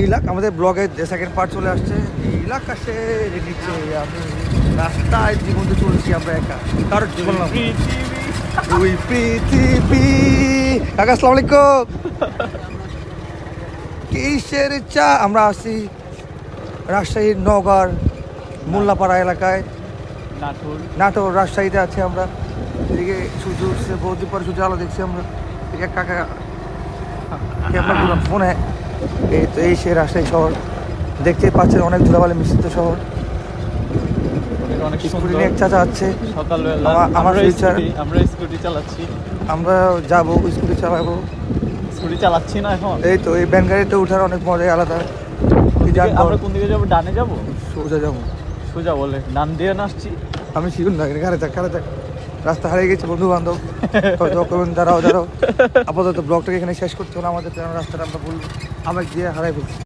এলাকা আমাদের ব্লগের সেকেন্ড পার্ট চলে আসছে। এই এলাকা সে নিচ্ছে আমি রাস্তায় জীবন চলছি আমরা একা কারোর জীবন না দুই পৃথিবী। কাকা আসসালামু আলাইকুম। কিসের চা আমরা আসি রাজশাহীর নওগাঁর মোল্লাপাড়া এলাকায়, নাটোর রাজশাহীতে আছি আমরা। এদিকে সূর্য উঠছে, বহুদিন পরে সূর্য আলো দেখছি আমরা। এদিকে কাকা ক্যামেরা ফোনে এই তো এই সে রাজশাহী শহর দেখতে পাচ্ছেন, অনেক ধুলাবালি মিশ্রিত শহর। স্কুটি নিয়ে এক চাচা আছে সকালবেলা আমার ফিউচার। আমরা স্কুটি চালাচ্ছি, আমরা যাবো স্কুটি চালাবো। স্কুটি চালাচ্ছি না এখন। এই তো এই ভ্যান গাড়িতে ওঠার অনেক মজাই আলাদা। আমরা কোন দিকে যাবো? ডানে যাবো, সোজা যাবো। সোজা বলে ডান দিয়ে না আসছি। আমি শিখুন না, ঘরে থাক রাস্তা হারিয়ে গেছে বন্ধু বান্ধব। দাঁড়াও আপাতত ব্লগটাকে এখানে শেষ করতে হলো। আমাদের রাস্তাটা আমরা ভুল আবেগ দিয়ে হারাই ফেলছি।